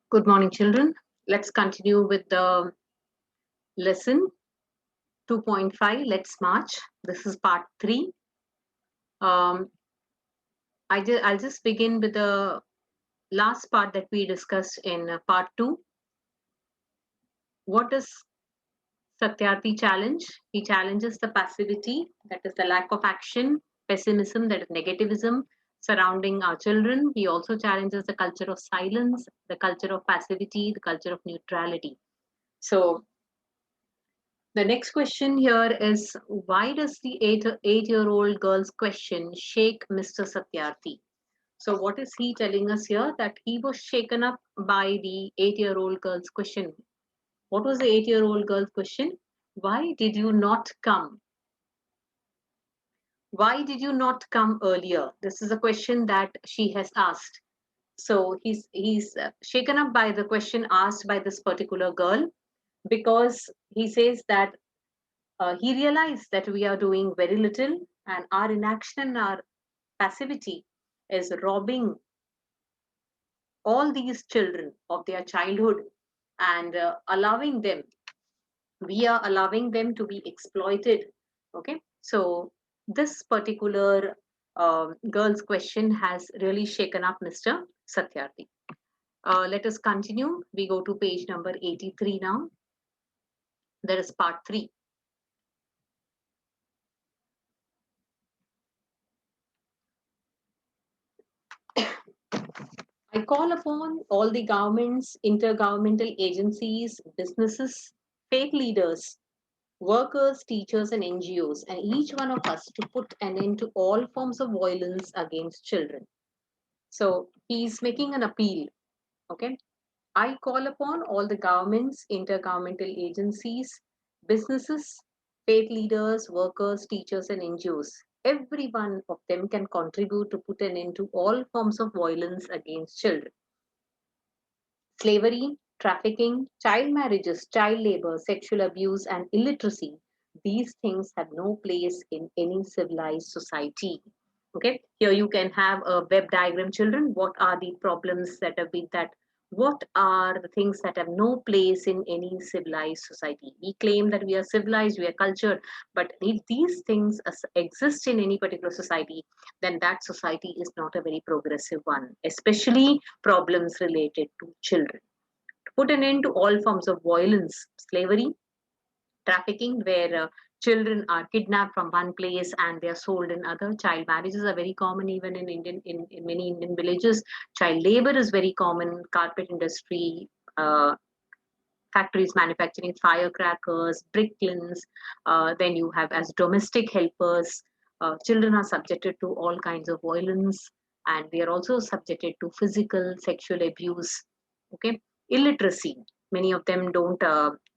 Good morning, children. Let's continue with the lesson 2.5. Let's march. This is part 3. Um, I'll just begin with the last part that we discussed in part 2. What does Satyarthi challenge? He challenges the passivity, that is the lack of action, pessimism, that is negativism, surrounding our children. He also challenges the culture of silence, the culture of passivity, the culture of neutrality. So, the next question here is, why does the eight-year-old girl's question shake Mr. Satyarthi? So what is he telling us here? That he was shaken up by the eight-year-old girl's question. What was the eight-year-old girl's question? Why did you not come? Why did you not come earlier? This is a question that she has asked. So he's shaken up by the question asked by this particular girl, because he says that he realized that we are doing very little, and our inaction and our passivity is robbing all these children of their childhood, and we are allowing them to be exploited. Okay, so this particular girl's question has really shaken up Mr. Satyarthi. Let us continue. We go to page number 83 now. There is part 3. I call upon all the governments, intergovernmental agencies, businesses, faith leaders, workers, teachers, and NGOs, and each one of us to put an end to all forms of violence against children. So he's making an appeal. Okay. I call upon all the governments, intergovernmental agencies, businesses, faith leaders, workers, teachers, and NGOs. Every one of them can contribute to put an end to all forms of violence against children. Slavery, trafficking, child marriages, child labor, sexual abuse, and illiteracy, these things have no place in any civilized society. Okay, here you can have a web diagram, children. What are the problems that have been that? What are the things that have no place in any civilized society? We claim that we are civilized, we are cultured, but if these things exist in any particular society, then that society is not a very progressive one, especially problems related to children. To put an end to all forms of violence, slavery, trafficking, where children are kidnapped from one place and they are sold in other. Child marriages are very common even in in many Indian villages. Child labor is very common. Carpet industry, factories manufacturing firecrackers, brick kilns. Then you have as domestic helpers. Children are subjected to all kinds of violence, and they are also subjected to physical, sexual abuse. Okay, illiteracy. Many of them don't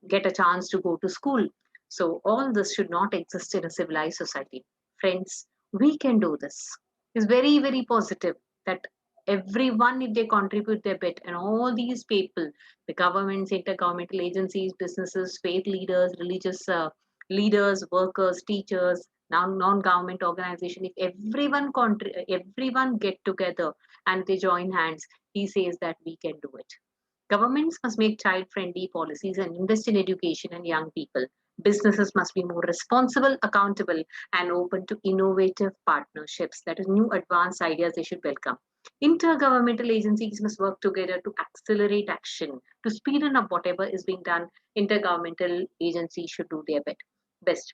get a chance to go to school. So all this should not exist in a civilized society. Friends, we can do this. It's very, very positive that everyone, if they contribute their bit, and all these people, the governments, intergovernmental agencies, businesses, faith leaders, religious leaders, workers, teachers, now non-government organization, if everyone get together and they join hands, he says that we can do it. Governments must make child-friendly policies and invest in education and young people. Businesses must be more responsible, accountable, and open to innovative partnerships. That is, new advanced ideas they should welcome. Intergovernmental agencies must work together to accelerate action, to speed up whatever is being done. Intergovernmental agencies should do their best.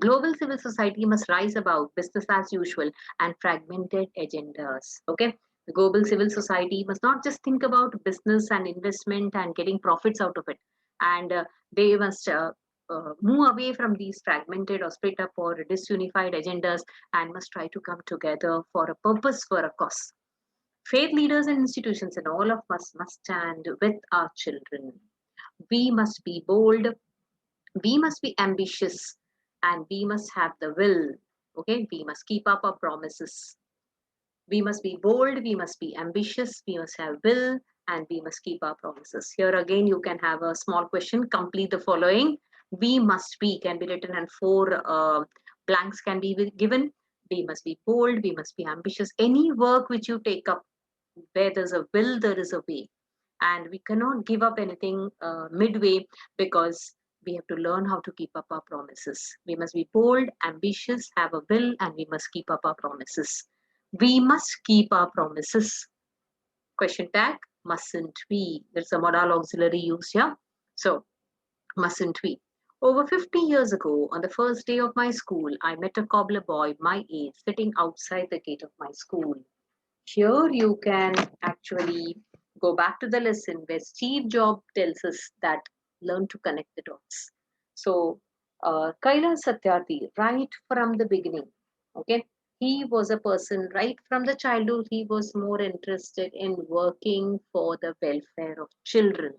Global civil society must rise above business as usual and fragmented agendas. Okay. The global civil society must not just think about business and investment and getting profits out of it. And they must move away from these fragmented or split up or disunified agendas, and must try to come together for a purpose, for a cause. Faith leaders and institutions and all of us must stand with our children. We must be bold, we must be ambitious, and we must have the will. Okay, we must keep up our promises. We must be bold, we must be ambitious, we must have will, and we must keep our promises. Here again, you can have a small question. Complete the following. We must be can be written, and four blanks can be given. We must be bold, we must be ambitious. Any work which you take up, where there's a will, there is a way. and we cannot give up anything midway, because we have to learn how to keep up our promises. We must be bold, ambitious, have a will, and we must keep up our promises. We must keep our promises. Question tag, mustn't we? There's a modal auxiliary used here. So, mustn't we? Over 50 years ago, on the first day of my school, I met a cobbler boy my age sitting outside the gate of my school. Here you can actually go back to the lesson where Steve Jobs tells us that learn to connect the dots. So, Kailash Satyarthi, right from the beginning, okay, he was a person right from the childhood, he was more interested in working for the welfare of children.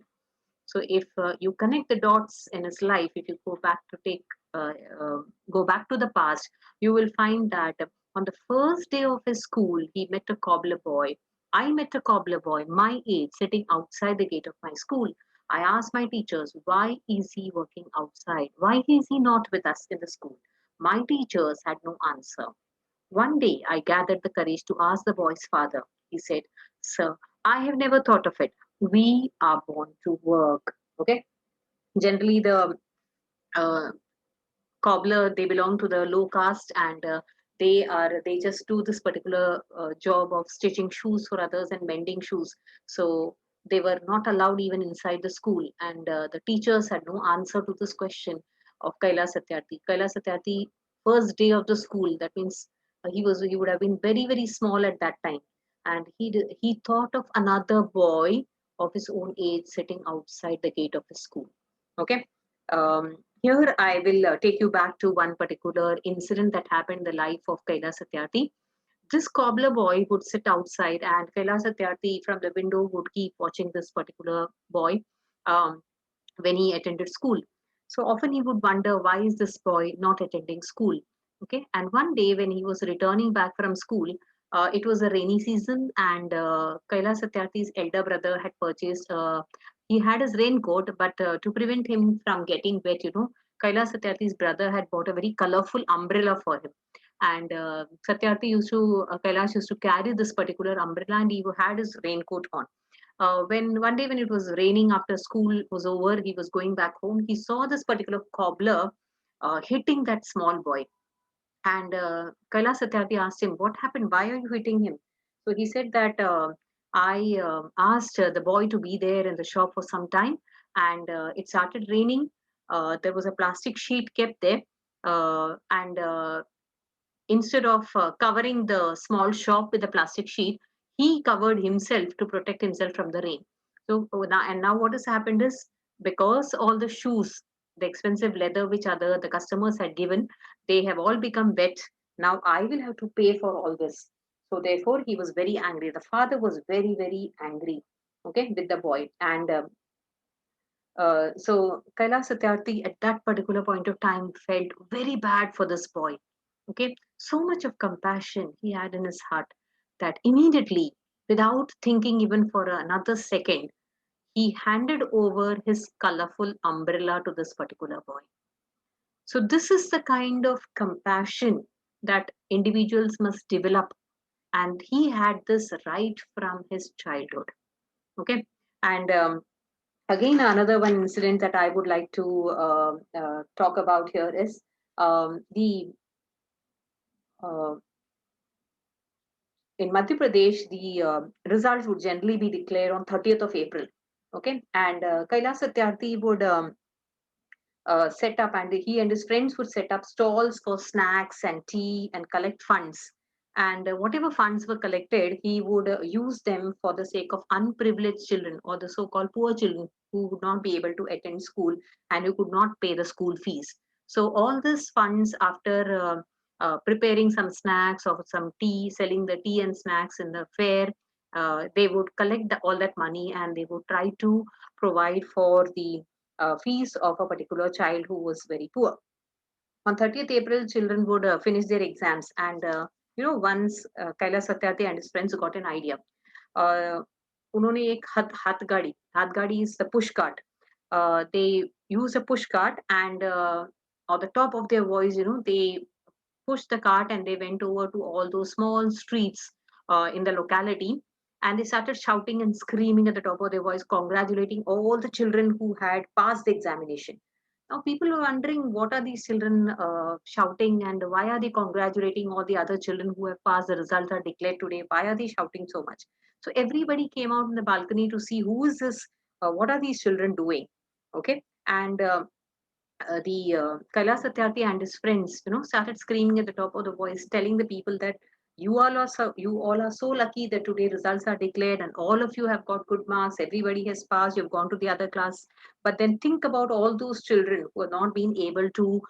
So if you connect the dots in his life, if you go back to uh, uh, go back to the past, you will find that on the first day of his school, he met a cobbler boy. I met a cobbler boy my age sitting outside the gate of my school. I asked my teachers, why is he working outside? Why is he not with us in the school? My teachers had no answer. One day I gathered the courage to ask the boy's father. He said, "Sir, I have never thought of it. We are born to work." Okay. Generally, the uh, cobbler, they belong to the low caste, and they just do this particular job of stitching shoes for others and mending shoes. So they were not allowed even inside the school, and the teachers had no answer to this question of Kailash Satyarthi. Kailash Satyarthi, first day of the school, that means he would have been very very small at that time, and he thought of another boy of his own age sitting outside the gate of his school. Okay. Here I will take you back to one particular incident that happened in the life of Kailash Satyarthi. This cobbler boy would sit outside, and Kailash Satyarthi from the window would keep watching this particular boy um, when he attended school. So often he would wonder, why is this boy not attending school? Okay, and one day when he was returning back from school, it was a rainy season, and Kailash Satyarthi's elder brother had purchased. He had his raincoat, but to prevent him from getting wet, Kailash Satyarthi's brother had bought a very colorful umbrella for him. And Satyarthi Kailash used to carry this particular umbrella, and he had his raincoat on. When one day when it was raining after school was over, he was going back home. He saw this particular cobbler hitting that small boy, and Kailash Satyarthi asked him, "What happened? Why are you hitting him?" So he said that I asked the boy to be there in the shop for some time, and it started raining. There was a plastic sheet kept there, and instead of covering the small shop with a plastic sheet, he covered himself to protect himself from the rain. So now what has happened is, because all the shoes, the expensive leather which other the customers had given, they have all become wet. Now I will have to pay for all this. So therefore he was very angry. The father was very very angry, okay, with the boy. And so Kailash Satyarthi at that particular point of time felt very bad for this boy. Okay, so much of compassion he had in his heart that immediately, without thinking even for another second, he handed over his colorful umbrella to this particular boy. So, this is the kind of compassion that individuals must develop, and he had this right from his childhood. Okay, and again, another one incident that I would like to talk about here is the uh, in Madhya Pradesh, the results would generally be declared on 30th of April. Okay, and Kailash Satyarthi would set up, and he and his friends would set up stalls for snacks and tea and collect funds. And whatever funds were collected, he would use them for the sake of unprivileged children, or the so-called poor children who would not be able to attend school and who could not pay the school fees. So all these funds, after preparing some snacks or some tea, selling the tea and snacks in the fair, they would collect all that money, and they would try to provide for the fees of a particular child who was very poor. On 30th April, children would finish their exams, and once Kailash Satyarthi and his friends got an idea. Uh, उन्होंने एक हाथ गाड़ी is the push cart. They use a push cart, and on the top of their voice, they pushed the cart and they went over to all those small streets in the locality, and they started shouting and screaming at the top of their voice, congratulating all the children who had passed the examination. Now, people were wondering what are these children shouting, and why are they congratulating all the other children who have passed? The results are declared today. Why are they shouting so much? So everybody came out in the balcony to see who is this, what are these children doing? Okay, and the Kailas Satyarthi and his friends, started screaming at the top of the voice, telling the people that you all are so lucky that today results are declared and all of you have got good marks. Everybody has passed. You've gone to the other class, but then think about all those children who are not being able to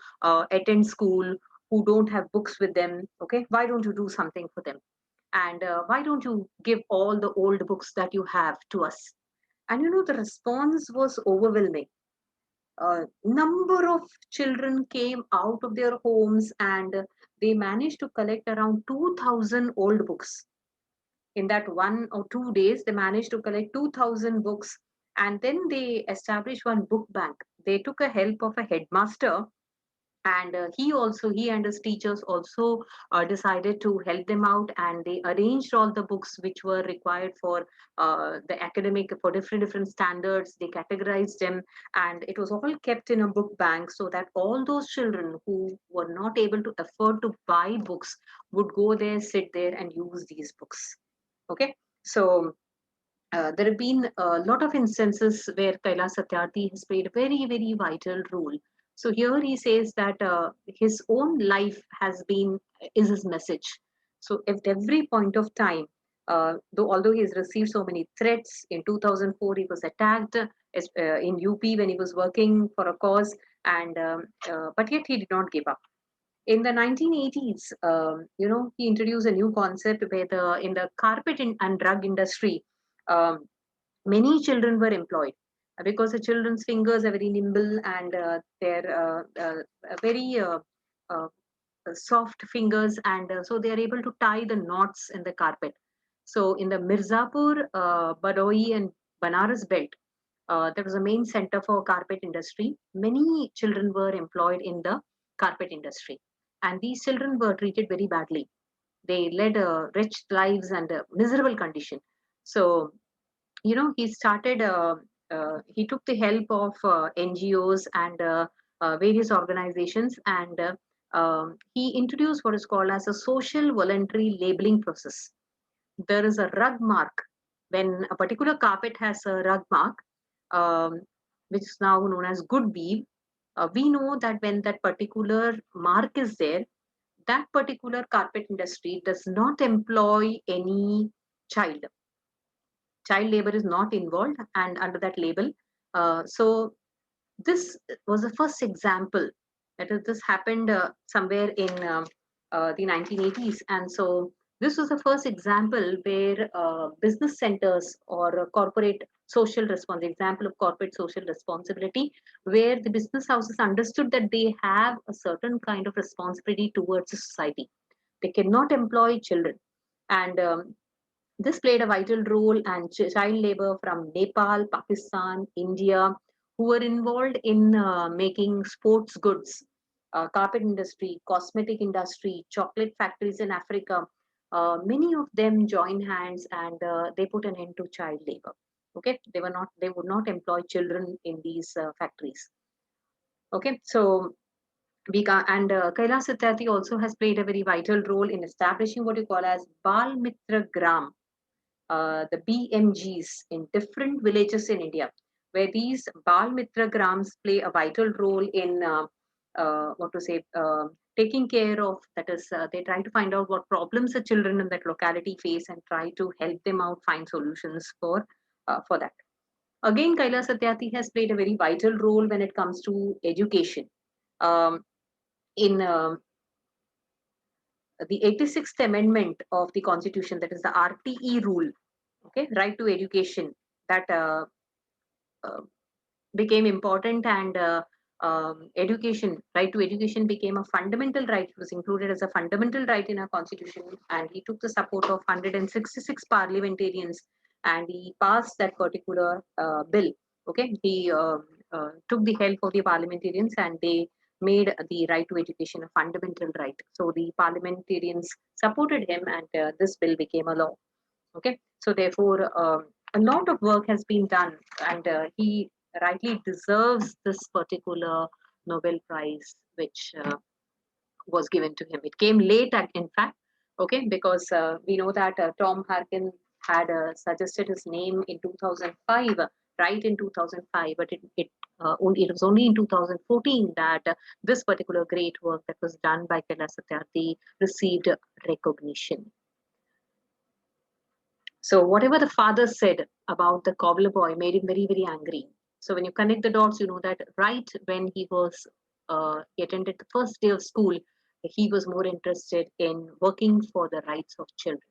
attend school, who don't have books with them. Okay, why don't you do something for them? And why don't you give all the old books that you have to us? And the response was overwhelming. A number of children came out of their homes, and they managed to collect around 2,000 old books. In that 1 or 2 days, they managed to collect 2,000 books, and then they established one book bank. They took a help of a headmaster, and he and his teachers also decided to help them out, and they arranged all the books which were required for the academic, for different standards. They categorized them, and it was all kept in a book bank, so that all those children who were not able to afford to buy books would go there, sit there, and use these books. Okay, so there have been a lot of instances where Kailas Satyarthi has played a very, very vital role. So here he says that his own life is his message. So at every point of time, although he has received so many threats, in 2004 he was attacked in UP when he was working for a cause, and but yet he did not give up. In the 1980s, he introduced a new concept where in the carpet and drug industry, um, many children were employed because the children's fingers are very nimble, and they're very uh, soft fingers, and so they are able to tie the knots in the carpet. So in the Mirzapur, Badoi, and Banaras belt, there was a main center for carpet industry. Many children were employed in the carpet industry, and these children were treated very badly. They led wretched lives and miserable condition. So he took the help of NGOs and various organizations, and he introduced what is called as a social voluntary labeling process. There is a rug mark. When a particular carpet has a rug mark, um, which is now known as good weave, we know that when that particular mark is there, that particular carpet industry does not employ any child. Child labor is not involved and under that label. So this was the first example. That is, this happened somewhere in the 1980s, and so this was the first example where business centers or corporate social response example of corporate social responsibility, where the business houses understood that they have a certain kind of responsibility towards the society. They cannot employ children, and this played a vital role, and child labor from Nepal, Pakistan, India, who were involved in making sports goods, carpet industry, cosmetic industry, chocolate factories in Africa. Many of them joined hands, and they put an end to child labor. Okay, they would not employ children in these factories. Okay, so and Kailas Satyarthi also has played a very vital role in establishing what you call as Bal Mitra Gram, the BMGs in different villages in India, where these Bal Mitra Grams play a vital role in taking care of, that is, they try to find out what problems the children in that locality face and try to help them out find solutions for that. Again, Kailas Satyarthi has played a very vital role when it comes to education. Um, in the 86th Amendment of the Constitution, that is the RTE rule, okay, right to education, that uh, became important, and education, right to education became a fundamental right. It was included as a fundamental right in our constitution, and he took the support of 166 parliamentarians, and he passed that particular bill. Okay, he took the help of the parliamentarians, and they made the right to education a fundamental right. So the parliamentarians supported him, and this bill became a law. Okay, so therefore, a lot of work has been done, and he rightly deserves this particular Nobel Prize, which was given to him. It came late, in fact, okay, because we know that Tom Harkin had suggested his name in 2005, right in 2005, but it was only in 2014 that this particular great work that was done by Kailash Satyarthi received recognition. So whatever the father said about the cobbler boy made him very, very angry. So when you connect the dots, you know that right when he attended the first day of school, he was more interested in working for the rights of children.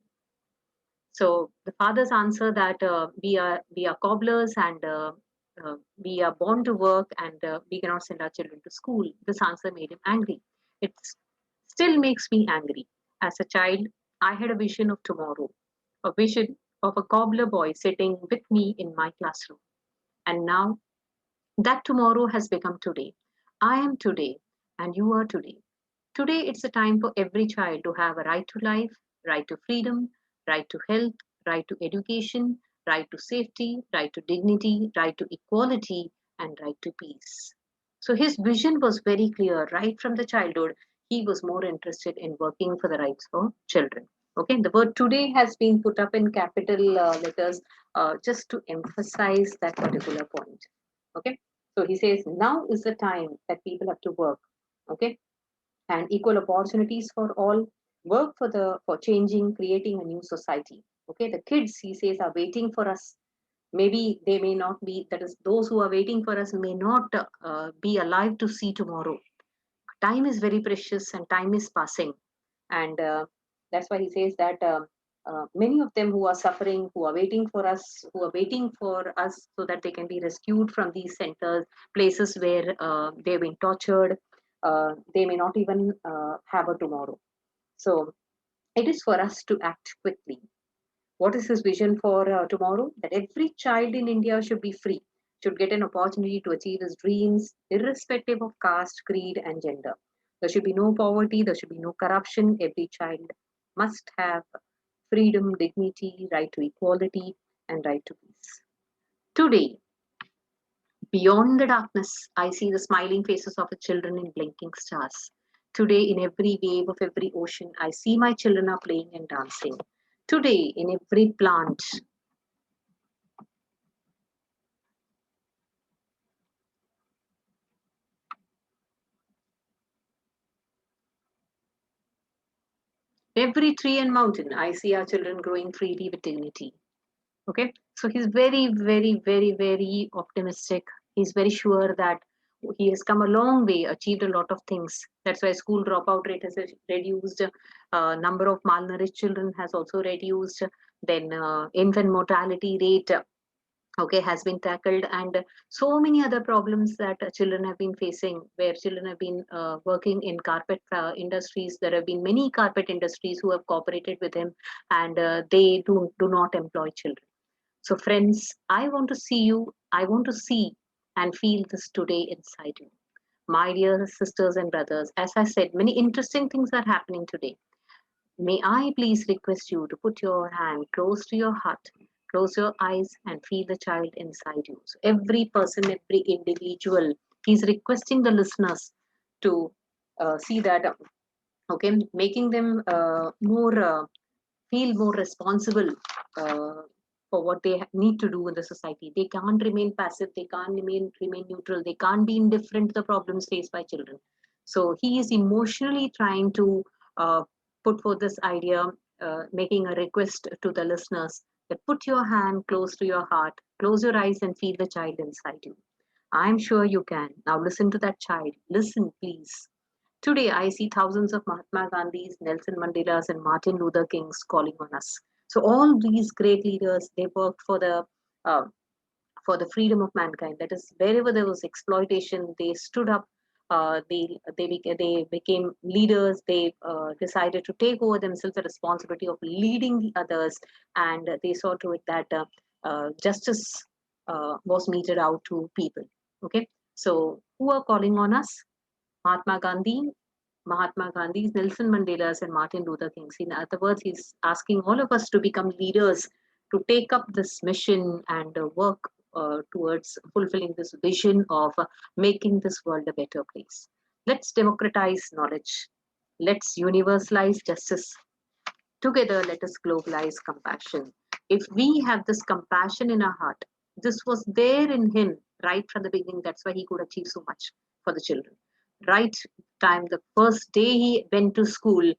So the father's answer that we are cobblers and we are born to work and we cannot send our children to school. This answer made him angry. It still makes me angry. As a child, I had a vision of tomorrow, a vision of a cobbler boy sitting with me in my classroom. And now that tomorrow has become today. I am today and you are today. Today, it's a time for every child to have a right to life, right to freedom, right to health, right to education, right to safety, right to dignity, right to equality, and right to peace. So his vision was very clear right from the childhood. He was more interested in working for the rights for children. Okay, the word today has been put up in capital letters just to emphasize that particular point. Okay, so he says now is the time that people have to work. Okay, and equal opportunities for all, work for changing, creating a new society. Okay, the kids, he says, are waiting for us. Maybe they may not be, that is, those who are waiting for us may not be alive to see tomorrow. Time is very precious and time is passing, and that's why he says that many of them who are suffering, who are waiting for us, who are waiting for us so that they can be rescued from these centers, places where they've been tortured, they may not even have a tomorrow. So it is for us to act quickly. What is his vision for tomorrow? That every child in India should be free, should get an opportunity to achieve his dreams, irrespective of caste, creed, and gender. There should be no poverty, there should be no corruption. Every child must have freedom, dignity, right to equality, and right to peace. Today, beyond the darkness, I see the smiling faces of the children in blinking stars. Today, in every wave of every ocean, I see my children are playing and dancing. Today, in every plant, every tree and mountain, I see our children growing freely with dignity. Okay, so he's very, very, very, very optimistic. He's very sure that he has come a long way, achieved a lot of things. That's why school dropout rate has reduced. Number of malnourished children has also reduced. Then infant mortality rate, okay, has been tackled, and so many other problems that children have been facing, where children have been working in carpet industries. There have been many carpet industries who have cooperated with him, and they do not employ children. So friends, I want to see you, I want to see and feel this today inside you. My dear sisters and brothers, as I said, many interesting things are happening today. May I please request you to put your hand close to your heart, close your eyes, and feel the child inside you. So, every person, every individual, he's requesting the listeners to see that, okay, making them more feel more responsible for what they need to do in the society. They can't remain passive, they can't remain neutral, they can't be indifferent to the problems faced by children. So, he is emotionally trying to uh, put forth this idea, making a request to the listeners that put your hand close to your heart, close your eyes, and feel the child inside you. I'm sure you can. Now listen to that child. Listen, please. Today, I see thousands of Mahatma Gandhis, Nelson Mandelas, and Martin Luther Kings calling on us. So all these great leaders, they worked uh, for the freedom of mankind. That is, wherever there was exploitation, they stood up. They became leaders. They decided to take over themselves the responsibility of leading the others, and they saw to it that justice was meted out to people. Okay, so who are calling on us? Mahatma Gandhi, Mahatma Gandhi's, Nelson Mandela's, and Martin Luther King's. In other words, he's asking all of us to become leaders, to take up this mission and work towards fulfilling this vision of making this world a better place. Let's democratize knowledge. Let's universalize justice. Together, let us globalize compassion. If we have this compassion in our heart, this was there in him right from the beginning. That's why he could achieve so much for the children. Right time, the first day he went to school,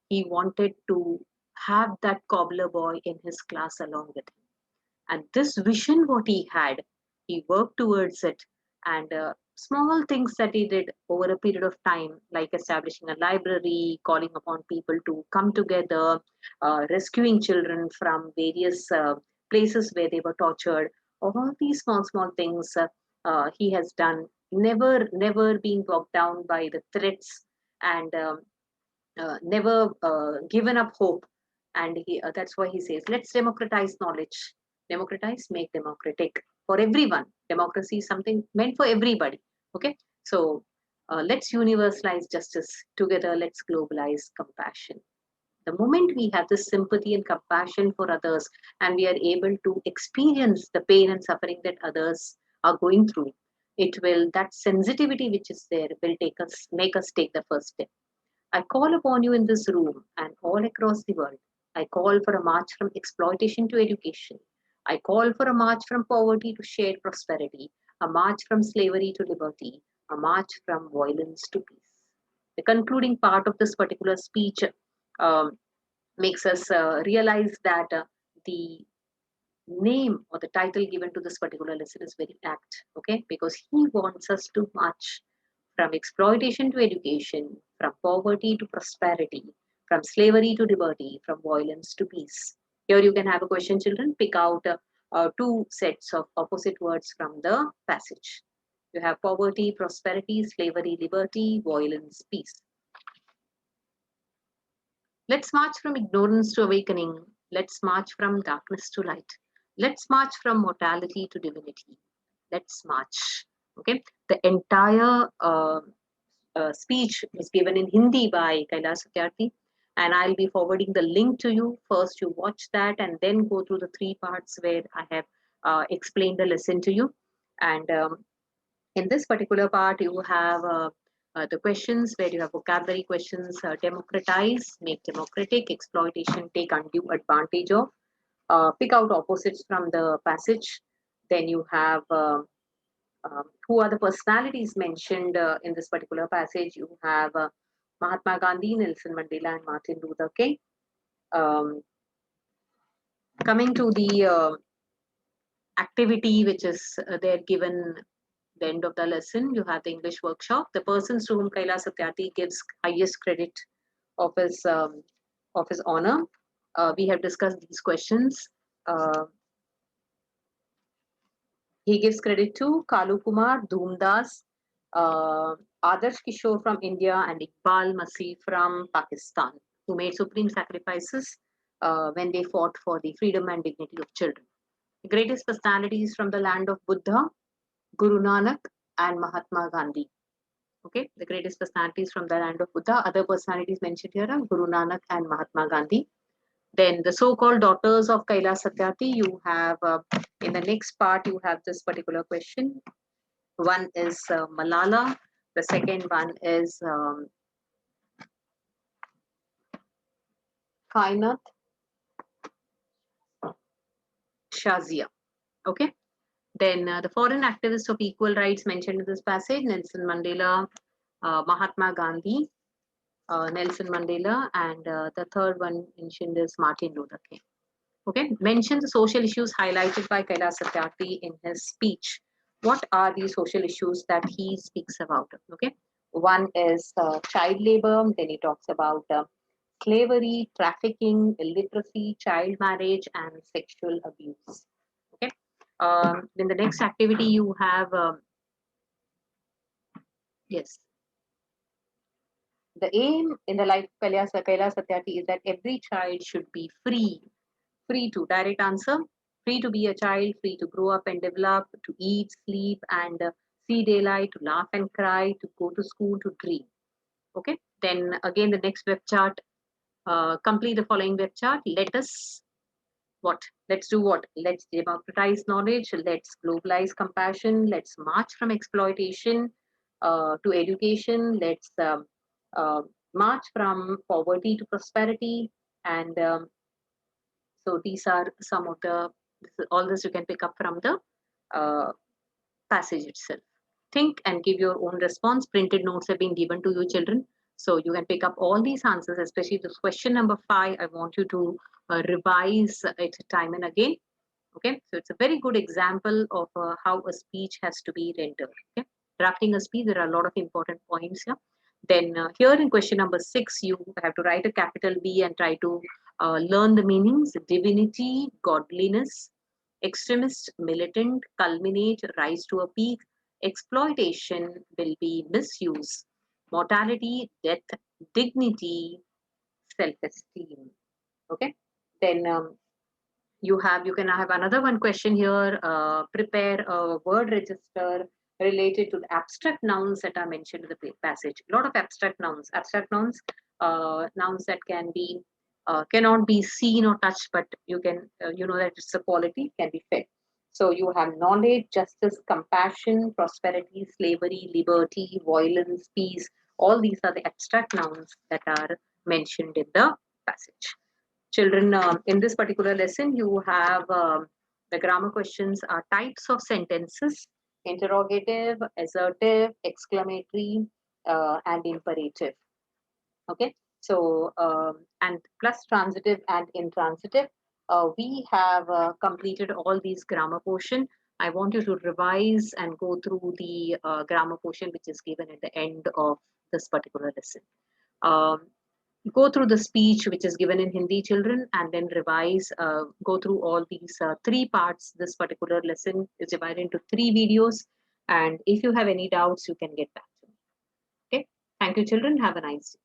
he wanted to have that cobbler boy in his class along with him. And this vision, what he had, he worked towards it. And small things that he did over a period of time, like establishing a library, calling upon people to come together, rescuing children from various places where they were tortured. All these small, small things he has done, never being bogged down by the threats, and never given up hope. And that's why he says, let's democratize knowledge. Democratize, make democratic for everyone. Democracy is something meant for everybody. Okay, so let's universalize justice. Together, let's globalize compassion. The moment we have this sympathy and compassion for others, and we are able to experience the pain and suffering that others are going through, it will, that sensitivity which is there will make us take the first step. I call upon you in this room and all across the world. I call for a march from exploitation to education. I call for a march from poverty to shared prosperity, a march from slavery to liberty, a march from violence to peace. The concluding part of this particular speech um, makes us realize that the name or the title given to this particular lesson is very apt, okay, because he wants us to march from exploitation to education, from poverty to prosperity, from slavery to liberty, from violence to peace. Here you can have a question, children. Pick out two sets of opposite words from the passage. You have poverty, prosperity, slavery, liberty, violence, peace. Let's march from ignorance to awakening. Let's march from darkness to light. Let's march from mortality to divinity. Let's march. Okay. The entire speech was given in Hindi by Kailash Satyarthi, and I'll be forwarding the link to you. First, you watch that and then go through the three parts where I have explained the lesson to you. And in this particular part, you have the questions where you have vocabulary questions: democratize, make democratic, exploitation, take undue advantage of, pick out opposites from the passage. Then you have who are the personalities mentioned in this particular passage. You have Mahatma Gandhi, Nelson Mandela, and Martin Luther King. Um, Coming to the activity which is there given the end of the lesson, you have the English workshop. The persons to whom Kailash Satyarthi gives highest credit of his honor. We have discussed these questions. Uh, he gives credit to Kalu Kumar, Dhoomdas, Adarsh Kishore from India, and Iqbal Masih from Pakistan, who made supreme sacrifices when they fought for the freedom and dignity of children. The greatest personalities from the land of Buddha, Guru Nanak, and Mahatma Gandhi. Okay, the greatest personalities from the land of Buddha. Other personalities mentioned here are Guru Nanak and Mahatma Gandhi. Then the so-called daughters of Kailash Satyarthi, you have in the next part, you have this particular question. One is Malala. The second one is Kainat Shazia. Okay. Then the foreign activists of equal rights mentioned in this passage: Nelson Mandela, Mahatma Gandhi, Nelson Mandela, and the third one mentioned is Martin Luther King. Okay, mention the social issues highlighted by Kailash Satyarthi in his speech. What are the social issues that he speaks about? Okay, one is child labor, then he talks about slavery, trafficking, illiteracy, child marriage, and sexual abuse. Okay, then the next activity you have, yes, the aim in the life of Kailash Satyarthi is that every child should be free to, direct answer, free to be a child, free to grow up and develop, to eat, sleep, and see daylight, to laugh and cry, to go to school, to dream. Okay, Then again, the next web chart, complete the following web chart. Let's do what? Let's democratize knowledge. Let's globalize compassion. Let's march from exploitation to education. Let's uh, march from poverty to prosperity. And so these are some of the, all this you can pick up from the uh, passage itself. Think and give your own response. Printed notes have been given to you, children. So you can pick up all these answers, especially this question number 5. I want you to revise it time and again. Okay, so it's a very good example of how a speech has to be rendered. Okay, drafting a speech, there are a lot of important points here. Then here in question number 6, you have to write a capital B and try to learn the meanings: divinity, godliness, extremist, militant, culminate, rise to a peak, exploitation will be misuse, mortality, death, dignity, self-esteem. Okay, then you can have another one question here. Prepare a word register related to the abstract nouns that are mentioned in the passage. A lot of abstract nouns, nouns that can be cannot be seen or touched, but you can you know that it's a quality, can be felt. So you have knowledge, justice, compassion, prosperity, slavery, liberty, violence, peace. All these are the abstract nouns that are mentioned in the passage. Children, in this particular lesson, you have the grammar questions are types of sentences: interrogative, assertive, exclamatory, and imperative. Okay, so and plus transitive and intransitive. We have completed all these grammar portion. I want you to revise and go through the grammar portion which is given at the end of this particular lesson. Um, Go through the speech which is given in Hindi, children, and then revise, go through all these 3 parts. This particular lesson is divided into 3 videos. And if you have any doubts, you can get back to me. Okay. Thank you, children. Have a nice day.